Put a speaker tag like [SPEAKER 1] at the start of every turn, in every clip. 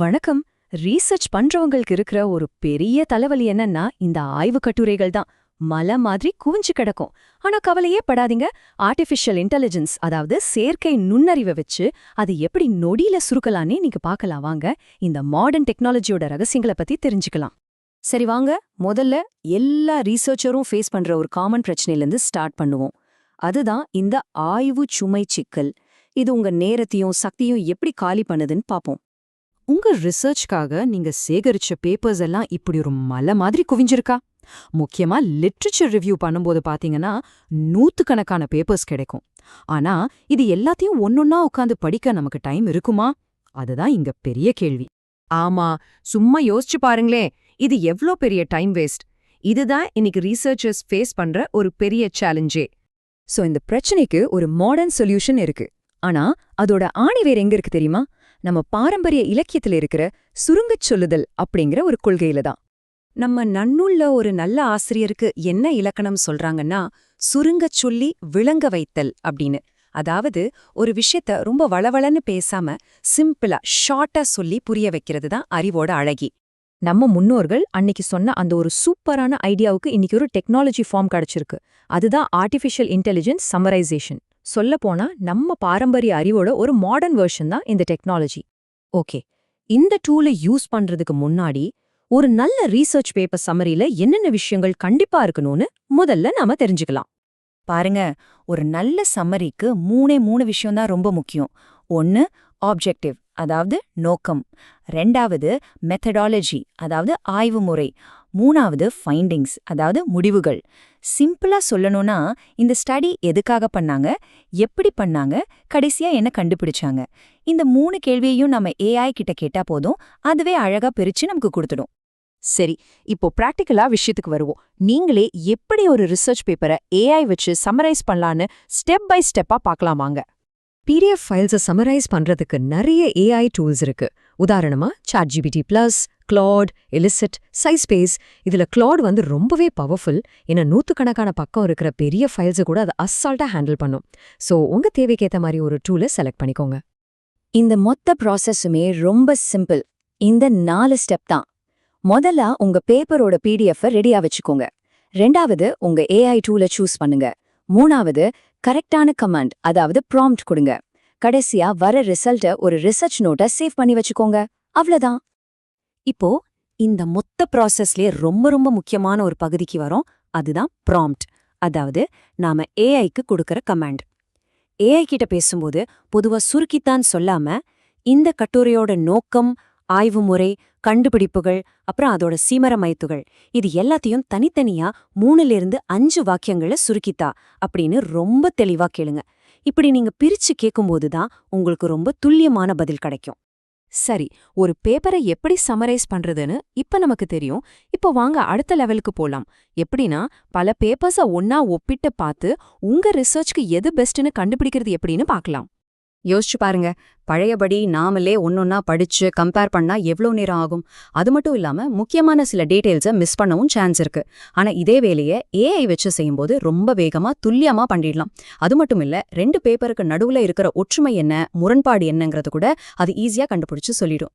[SPEAKER 1] வணக்கம். ரீசர்ச் பண்றவங்களுக்கு இருக்கிற ஒரு பெரிய தலைவலி என்னன்னா இந்த ஆய்வு கட்டுரைகள் தான். மலை மாதிரி குவிஞ்சு கிடக்கும். ஆனா கவலையே படாதீங்க. ஆர்டிஃபிஷியல் இன்டெலிஜென்ஸ், அதாவது செயற்கை நுண்ணறிவை வச்சு அது எப்படி நொடியில சுருக்கலான்னு நீங்க பார்க்கலாம். வாங்க இந்த மாடர்ன் டெக்னாலஜியோட ரகசியங்களை பத்தி தெரிஞ்சுக்கலாம். சரி வாங்க, முதல்ல எல்லா ரீசர்ச்சரும் ஃபேஸ் பண்ற ஒரு காமன் பிரச்சனையிலேருந்து ஸ்டார்ட் பண்ணுவோம். அதுதான் இந்த ஆய்வு சுமை சிக்கல். இது உங்க நேரத்தையும் சக்தியும் எப்படி காலி பண்ணுதுன்னு பார்ப்போம். உங்க ரிசர்ச்காக நீங்க சேகரிச்ச பேப்பர்ஸ் எல்லாம் இப்படி ஒரு மலை மாதிரி குவிஞ்சிருக்கா? முக்கியமா லிட்ரேச்சர் ரிவ்யூ பண்ணும்போது பாத்தீங்கன்னா நூத்துக்கணக்கான பேப்பர்ஸ் கிடைக்கும். ஆனா இது எல்லாத்தையும் ஒன்னொன்னா உட்காந்து படிக்க நமக்கு டைம் இருக்குமா? அதுதான் இங்க பெரிய கேள்வி.
[SPEAKER 2] ஆமா, சும்மா யோசிச்சு பாருங்களேன், இது எவ்ளோ பெரிய டைம் வேஸ்ட். இதுதான் இன்னைக்கு ரீசர்ச்சர்ஸ் ஃபேஸ் பண்ற ஒரு பெரிய சேலஞ்சே.
[SPEAKER 1] சோ இந்த பிரச்சனைக்கு ஒரு மாடர்ன் சொல்யூஷன் இருக்கு. ஆனா அதோட ஆணிவேர் எங்க இருக்கு தெரியுமா? நம்ம பாரம்பரிய இலக்கியத்துல இருக்கிற சுருங்கச் சொல்லுதல் அப்படிங்கிற ஒரு கொள்கையில தான். நம்ம நன்னூல்ல ஒரு நல்ல ஆசிரியருக்கு என்ன இலக்கணம் சொல்றாங்கன்னா, சுருங்கச் சொல்லி விளங்க வைத்தல் அப்படின்னு. அதாவது ஒரு விஷயத்த ரொம்ப வளவளன்னு பேசாம சிம்பிளா ஷார்ட்டா சொல்லி புரிய வைக்கிறது தான் அறிவோட அழகி. நம்ம முன்னோர்கள் அன்னைக்கு சொன்ன அந்த ஒரு சூப்பரான ஐடியாவுக்கு இன்னைக்கு ஒரு டெக்னாலஜி ஃபார்ம் கிடைச்சிருக்கு. அதுதான் ஆர்டிஃபிஷியல் இன்டெலிஜென்ஸ் சம்மரைசேஷன். சொல்லப்போனா நம்ம பாரம்பரிய அறிவோட ஒரு மாடர்ன் வெர்ஷன் தான் இந்த டெக்னாலஜி. ஓகே, இந்த டூலை யூஸ் பண்றதுக்கு முன்னாடி ஒரு நல்ல ரீசர்ச் பேப்பர் சம்மரியில என்னென்ன விஷயங்கள் கண்டிப்பா இருக்கணும்னு முதல்ல நாம தெரிஞ்சுக்கலாம். பாருங்க, ஒரு நல்ல சம்மரிக்கு மூணு விஷயம் தான் ரொம்ப முக்கியம். ஒன்னு ஆப்ஜெக்டிவ், அதாவது நோக்கம். ரெண்டாவது மெத்தடாலஜி, அதாவது ஆய்வு முறை. மூணாவது ஃபைண்டிங்ஸ், அதாவது முடிவுகள். சிம்பிளா சொல்லணும்னா இந்த ஸ்டடி எதுக்காக பண்ணாங்க, எப்படி பண்ணாங்க, கடைசியா என்ன கண்டுபிடிச்சாங்க, இந்த 3 கேள்வியையும் நம்ம ஏஐ கிட்ட கேட்டா போதும், அதுவே அழகா பிரிச்சு நமக்கு கொடுத்துடும். சரி, இப்போ பிராக்டிக்கலா விஷயத்துக்கு வருவோம். நீங்களே எப்படி ஒரு ரிசர்ச் பேப்பரை ஏஐ வச்சு சம்மரைஸ் பண்ணலான்னு ஸ்டெப் பை ஸ்டெப்பா பார்க்கலாமாங்க. பிடிஎஃப் ஃபைல்ஸை சம்மரைஸ் பண்றதுக்கு நிறைய ஏஐ டூல்ஸ் இருக்கு. உதாரணமா ChatGPT+, Claude, Elicit, SciSpace. இதுல Claude ரொம்பவே பவர்ஃபுல். ஏன்னா நூத்துக்கணக்கான பக்கம் இருக்கிற பெரிய ஃபைல்ஸை கூட அதை அசால்ட்டா ஹேண்டில் பண்ணும். ஸோ உங்க தேவைக்கேற்ற மாதிரி ஒரு டூலை செலக்ட் பண்ணிக்கோங்க. இந்த மொத்த ப்ராசஸுமே ரொம்ப சிம்பிள். இந்த 4 ஸ்டெப் தான். முதல்ல உங்க பேப்பரோட பிடிஎஃப் ரெடியா வச்சுக்கோங்க. ரெண்டாவது உங்க ஏஐ டூலை சூஸ் பண்ணுங்க. மூணாவது கரெக்டான கமாண்ட், அதாவது ப்ராம்ப்ட் கொடுங்க. கடைசியா வர ரிசல்ட்டை ஒரு ரிசர்ச் நோட்டை சேவ் பண்ணி வச்சுக்கோங்க. அவ்வளவுதான். இப்போ இந்த மொத்த ப்ராசஸ்லயே ரொம்ப முக்கியமான ஒரு பகுதிக்கு வரோம். அதுதான் ப்ராம்ப்ட், அதாவது நாம ஏஐக்கு கொடுக்கற கமாண்ட். ஏஐ கிட்ட பேசும்போது பொதுவா சுருக்கித்தான் சொல்லாம இந்த கட்டுரையோட நோக்கம், ஆய்வு முறை, கண்டுபிடிப்புகள், அப்புறம் அதோட சீமரமைத்துகள், இது எல்லாத்தையும் தனித்தனியா 3லிருந்து 5 வாக்கியங்களை சுருக்கித்தா அப்படின்னு ரொம்ப தெளிவா கேளுங்க. இப்படி நீங்க பிரிச்சு கேட்கும்போது தான் உங்களுக்கு ரொம்ப துல்லியமான பதில் கிடைக்கும். சரி, ஒரு பேப்பரை எப்படி சம்மரைஸ் பண்றதுன்னு இப்ப நமக்கு தெரியும். இப்போ வாங்க அடுத்த லெவலுக்கு போலாம். எப்படின்னா, பல பேப்பர்ஸை ஒன்னா ஒப்பிட்டு பார்த்து உங்க ரிசர்ச்க்கு எது பெஸ்ட்னு கண்டுபிடிக்கிறது எப்படின்னு பார்க்கலாம். யோசிச்சு பாருங்க, பழையபடி நாமளே ஒன்னொன்னா படிச்சு கம்பேர் பண்ணா எவ்வளோ நேரம் ஆகும்? அது மட்டும் இல்லாம முக்கியமான சில டீடைல்ஸை மிஸ் பண்ணவும் சான்ஸ் இருக்கு. ஆனா இதே வேலையை ஏஐ வச்சு செய்யும்போது ரொம்ப வேகமா துல்லியமா பண்ணிடலாம். அது மட்டும் இல்ல, 2 பேப்பருக்கு நடுவுல இருக்கிற ஒற்றுமை என்ன, முரண்பாடு என்னங்கிறது கூட அது ஈஸியா கண்டுபிடிச்சு சொல்லிடும்.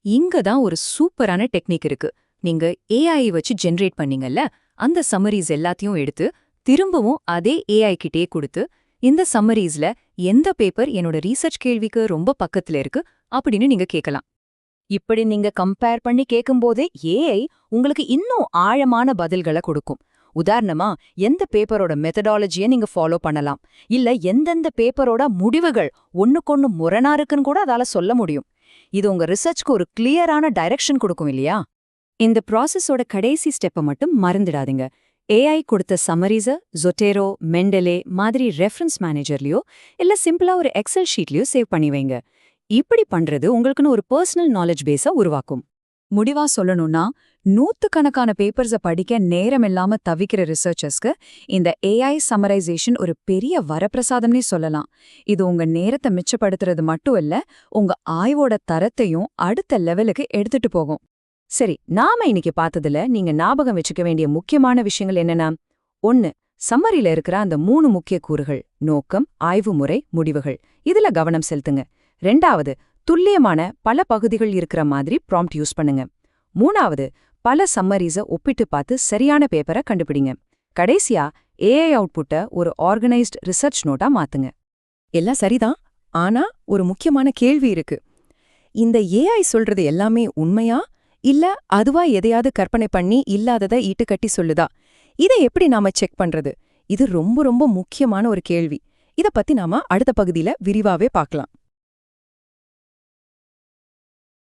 [SPEAKER 1] இங்க தான் ஒரு சூப்பரான டெக்னிக் இருக்கு. நீங்க ஏஐ வச்சு ஜென்ரேட் பண்ணீங்கல்ல, அந்த சம்மரிஸ் எல்லாத்தையும் எடுத்து திரும்பவும் அதே ஏஐ கிட்டே கொடுத்து, இந்த சம்மரீஸ்ல எந்த பேப்பர் என்னோட ரீசர்ச் கேள்விக்கு ரொம்ப பக்கத்துல இருக்கு அப்படின்னு நீங்க கேட்கலாம். இப்படி நீங்க கம்பேர் பண்ணி கேட்கும்போதே ஏஐ உங்களுக்கு இன்னும் ஆழமான பதில்களை கொடுக்கும். உதாரணமா, எந்த பேப்பரோட மெத்தடாலஜியை நீங்க ஃபாலோ பண்ணலாம், இல்ல எந்தெந்த பேப்பரோட முடிவுகள் ஒன்னுக்கொன்னு முரணா இருக்குன்னு கூட அதால சொல்ல முடியும். இது உங்க ரிசர்ச்க்கு ஒரு கிளியரான டைரக்ஷன் கொடுக்கும் இல்லையா? இந்த ப்ராசஸோட கடைசி ஸ்டெப்பை மட்டும் மறந்துடாதீங்க. ஏஐ கொடுத்த சம்மரீஸை ஜொட்டேரோ, மெண்டலே மாதிரி ரெஃபரன்ஸ் மேனேஜர்லயோ இல்ல சிம்பிளா ஒரு எக்ஸல் ஷீட்லயோ சேவ் பண்ணி வைங்க. இப்படி பண்றது உங்களுக்குன்னு ஒரு பர்சனல் நாலேஜ் பேஸை உருவாக்கும். முடிவா சொல்லணும்னா, நூத்துக்கணக்கான பேப்பர்ஸை படிக்க நேரமில்லாம தவிக்கிற ரிசர்ச்சர்ஸ்க்கு இந்த ஏஐ சம்மரைசேஷன் ஒரு பெரிய வரப்பிரசாதம்னே சொல்லலாம். இது உங்க நேரத்தை மிச்சப்படுத்துறது மட்டும் இல்ல, உங்க ஆய்வோட தரத்தையும் அடுத்த லெவலுக்கு எடுத்துட்டு போகும். சரி, நாம இன்னைக்கு பார்த்ததுல நீங்க ஞாபகம் வச்சுக்க வேண்டிய முக்கியமான விஷயங்கள் என்னன்னா, 1. சம்மரியில இருக்கிற அந்த 3 முக்கிய கூறுகள்: நோக்கம், ஆய்வு முறை, முடிவுகள். இதுல கவனம் செலுத்துங்க. 2வது, துல்லியமான பல பகுதிகள் இருக்கிற மாதிரி ப்ராம்ப்ட் யூஸ் பண்ணுங்க. 3வது, பல சம்மரிஸை ஒப்பிட்டு பார்த்து சரியான பேப்பரை கண்டுபிடிங்க. கடைசியா ஏஐ அவுட்புட்டை ஒரு ஆர்கனைஸ்ட் ரிசர்ச் நோட்டா மாத்துங்க. எல்லாம் சரிதான், ஆனா ஒரு முக்கியமான கேள்வி இருக்கு. இந்த ஏஐ சொல்றது எல்லாமே உண்மையா இல்ல அதுவா எதையாவது கற்பனை பண்ணி இல்லாததை ஈட்டுக்கட்டி சொல்லுதா? இதை எப்படி நாம செக் பண்றது? இது ரொம்ப ரொம்ப முக்கியமான ஒரு கேள்வி. இத பத்தி நாம அடுத்த பகுதியில விரிவாவே பார்க்கலாம்.